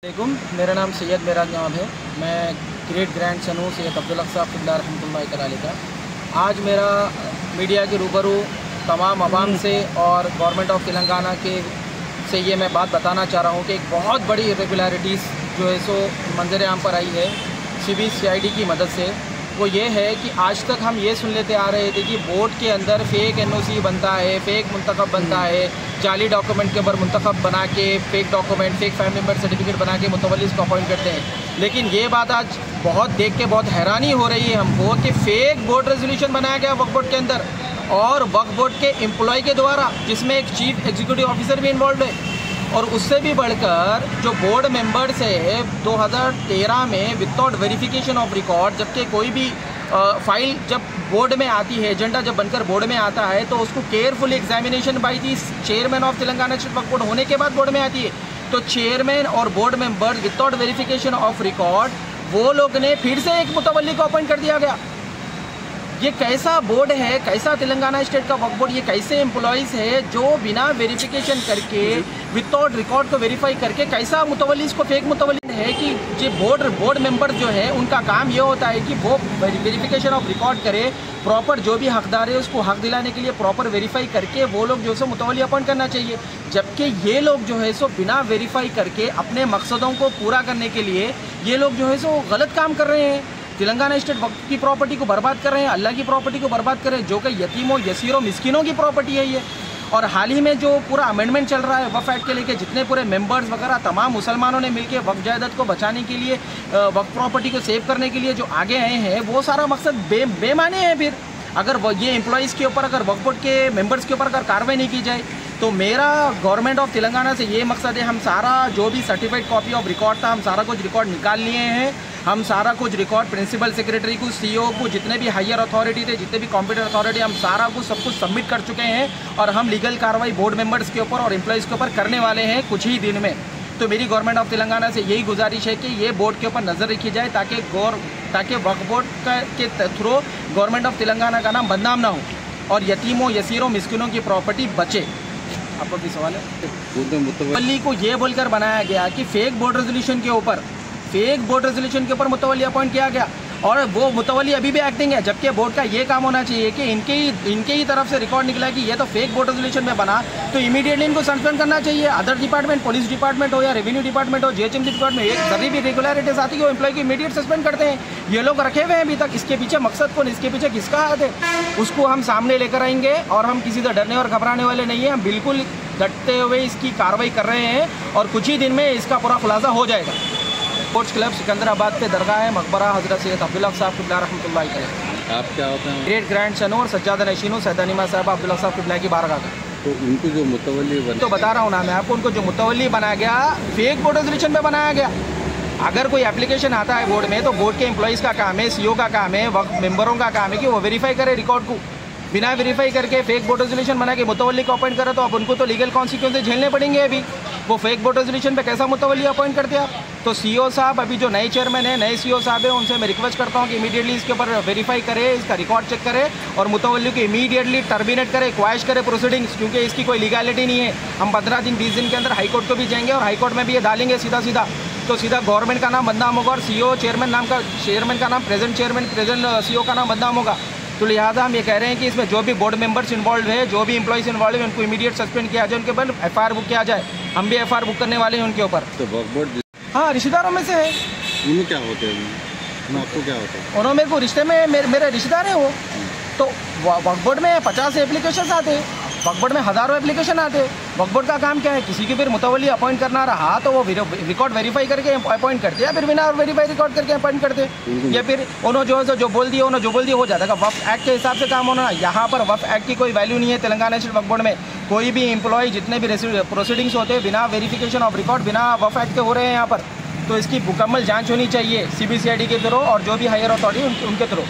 मेरा नाम सैयद मेराज नवाब है। मैं ग्रेट ग्रैंड सन हूँ सैयद अब्दुल हक साहब क़िबला रहमतुल्लाहि तआला का। आज मेरा मीडिया के रूबरू तमाम अवाम से और गवर्नमेंट ऑफ तेलंगाना के से ये मैं बात बताना चाह रहा हूँ कि एक बहुत बड़ी इरेगुलरिटीज़ जो है सो मंजर आम पर आई है CBCID की मदद से। वो ये है कि आज तक हम ये सुन लेते आ रहे थे कि बोर्ड के अंदर फ़ेक NOC बनता है, फ़ेक मुंतखब बनता है, जाली डॉक्यूमेंट के ऊपर मुंतखब बना के fake document, fake family member certificate बना के मुतवल्लिस को अपॉइंट करते हैं। लेकिन ये बात आज बहुत देख के बहुत हैरानी हो रही है हमको कि फ़ेक बोर्ड रेजोल्यूशन बनाया गया वक्फ बोर्ड के अंदर और वक्फ बोर्ड के एम्प्लॉय के द्वारा, जिसमें एक चीफ एग्जीक्यूटिव ऑफिसर भी इन्वॉल्व है। और उससे भी बढ़कर जो बोर्ड मेंबर्स है 2013 में विदाउट वेरिफिकेशन ऑफ रिकॉर्ड, जबकि कोई भी फाइल जब बोर्ड में आती है, एजेंडा जब बनकर बोर्ड में आता है तो उसको careful examination by the chairman of Telangana state Waqf board होने के बाद बोर्ड में आती है। तो चेयरमैन और board members without verification of record वो लोग ने फिर से एक मुतवल्ली को अपॉइंट कर दिया गया। ये कैसा बोर्ड है, कैसा तेलंगाना स्टेट का वक्फ बोर्ड, ये कैसे एम्प्लॉइज़ है जो बिना वेरिफिकेशन करके विदाउट रिकॉर्ड को वेरीफाई करके कैसा मुतवल्ली को फेक मुतवल्ली है कि जो बोर्ड मेंबर जो है उनका काम ये होता है कि वो वेरिफिकेशन ऑफ रिकॉर्ड करे, प्रॉपर जो भी हकदार है उसको हक दिलाने के लिए प्रॉपर वेरीफाई करके वो लोग जो है सो मुतवल्ली अपॉइंट करना चाहिए। जबकि ये लोग जो है सो बिना वेरीफाई करके अपने मकसदों को पूरा करने के लिए ये लोग जो है सो गलत काम कर रहे हैं। तेलंगाना स्टेट वक्फ की प्रॉपर्टी को बर्बाद कर रहे हैं, अल्लाह की प्रॉपर्टी को बर्बाद कर रहे हैं, जो कि यतीमों यसीरों मिस्किनों की प्रॉपर्टी है ये। और हाल ही में जो पूरा अमेंडमेंट चल रहा है वक्फ एक्ट के लेके, जितने पूरे मेंबर्स वगैरह तमाम मुसलमानों ने मिलकर वक्फ जायदाद को बचाने के लिए, वक्फ प्रॉपर्टी को सेव करने के लिए जो आगे आए हैं, वो सारा मकसद बेमानी है। फिर अगर ये एम्प्लॉइज़ के ऊपर, अगर वक्फ बोर्ड के मेंबर्स के ऊपर अगर कार्रवाई नहीं की जाए तो मेरा गवर्नमेंट ऑफ तेलंगाना से ये मकसद है, हम सारा जो भी सर्टिफाइड कॉपी ऑफ रिकॉर्ड था, हम सारा कुछ रिकॉर्ड निकाल लिए हैं। हम सारा कुछ रिकॉर्ड प्रिंसिपल सेक्रेटरी को, CEO को, जितने भी हायर अथॉरिटी थे, जितने भी कॉम्पिटेंट अथॉरिटी, हम सारा कुछ सब कुछ सबमिट कर चुके हैं और हम लीगल कार्रवाई बोर्ड मेंबर्स के ऊपर और एम्प्लॉइज़ के ऊपर करने वाले हैं कुछ ही दिन में। तो मेरी गवर्नमेंट ऑफ तेलंगाना से यही गुजारिश है कि ये बोर्ड के ऊपर नज़र रखी जाए ताकि वक्फ बोर्ड के थ्रू गवर्नमेंट ऑफ तेलंगाना का नाम बदनाम ना हो और यतीमों यसीरों मिस्किनों की प्रॉपर्टी बचे। आपका भी सवाल है? मुतवल्ली को ये बोलकर बनाया गया कि फेक बोर्ड रेजोल्यूशन के ऊपर मुतवल्ली अपॉइंट किया गया और वो मुतवल्ली अभी भी एक्टिंग है। जबकि बोर्ड का ये काम होना चाहिए कि इनके ही तरफ से रिकॉर्ड निकला कि ये तो फेक बोर्ड रेजोल्यूशन में बना, तो इमीडिएटली इनको सस्पेंड करना चाहिए। अदर डिपार्टमेंट, पुलिस डिपार्टमेंट हो या रेवेन्यू डिपार्टमेंट हो, GHMC डिपार्टमेंट, एक जब भी रेगुलरिटीज आती है वो एम्प्लॉय को इमीडिएट सस्पेंड करते हैं। ये लोग रखे हुए हैं अभी तक। इसके पीछे मकसद कौन, इसके पीछे किसका हाथ है, उसको हम सामने लेकर आएंगे और हम किसी से डरने और घबराने वाले नहीं हैं। हम बिल्कुल डटते हुए इसकी कार्रवाई कर रहे हैं और कुछ ही दिन में इसका पूरा खुलासा हो जाएगा। स्पोर्ट्स क्लब सिकंदराबाद पे दरगाह है मकबरा हज़रत सैयद अब्दुल हक साहब क़िबला रहमतुल्लाहि तआला। आप क्या होते हैं? ग्रेट ग्रैंड सन और सज्जादा नशीन सैदानिमा साहब अब्दुल हक साहब क़िबला की बारगाह का। तो उनको जो मुतवल्ली तो बता रहा हूँ ना मैं आपको, उनको जो मुतवल्ली बनाया गया फेक बोर्ड रेजोल्यूशन पे बनाया गया। अगर कोई एप्लीकेशन आता है बोर्ड में तो बोर्ड के एम्प्लॉइज़ का काम है, CEO का काम है, वक्फ मेंबरों का काम है कि वो वेरीफाई करे रिकॉर्ड को। बिना वेरीफाई करके फेक बोर्ड रेजोल्यूशन बना के मुतवल्ली को अपॉइंट करा तो अब उनको तो लीगल कॉन्सिक्वेंसेस झेलने पड़ेंगे। अभी वो फेक बोर्ड रेजोल्यूशन पे कैसा मुतवल्ली अपॉइंट करते आप? तो CEO साहब, अभी जो नए चेयरमैन है, नए CEO साहब है, उनसे मैं रिक्वेस्ट करता हूँ कि इमीडिएटली इसके ऊपर वेरीफाई करे, इसका रिकॉर्ड चेक करे और मुतवल्ली को इमीडिएटली टर्मिनेट करे, क्वाश करे प्रोसीडिंग्स, क्योंकि इसकी कोई लीगलिटी नहीं है। हम 15 दिन 20 दिन के अंदर हाईकोर्ट को भी जाएंगे और हाईकोर्ट में भी ये डालेंगे सीधा तो सीधा गवर्नमेंट का नाम बदनाम होगा और CEO चेयरमैन का नाम प्रेजेंट CEO का नाम बदनाम होगा। तो लिहाजा हम ये कह रहे हैं कि इसमें जो भी बोर्ड मेंबर्स इन्वॉल्व है, जो भी एम्प्लॉइज इन्वॉल्व है, उनको इमीडिएट सस्पेंड किया जाए, उनके ऊपर FIR बुक किया जाए। हम भी FIR बुक करने वाले हैं उनके ऊपर। तो वक्फ बोर्ड, हाँ, रिश्तेदारों में से है। उन्हें क्या होते हैं? आपको क्या होता है? उन्होंने मेरे को रिश्ते में मेरे रिश्तेदार हैं वो। तो वक्फ बोर्ड में 50 एप्लीकेशन आते हैं, वक्फ बोर्ड में हज़ारों एप्लीकेशन आते हैं। वक्फ बोर्ड का काम क्या है? किसी की फिर मुतवल्ली अपॉइंट करना रहा तो वो रिकॉर्ड वेरीफाई करके अपॉइंट करते हैं या फिर बिना वेरीफाई रिकॉर्ड करके अपॉइंट करते हैं, या फिर उन्होंने जो बोल दिया हो जाता है। वक्फ एक्ट के हिसाब से काम होना। यहाँ पर वक्फ एक्ट की कोई वैल्यू नहीं है। तेलंगाना स्टेट वक्फ बोर्ड में कोई भी एम्प्लॉय, जितने भी प्रोसीडिंग्स होते हैं बिना वेरिफिकेशन ऑफ रिकॉर्ड, बिना वक्फ एक्ट के हो रहे हैं यहाँ पर। तो इसकी मुकम्मल जाँच होनी चाहिए CBCID के थ्रू और जो भी हायर अथॉरिटी उनके थ्रू।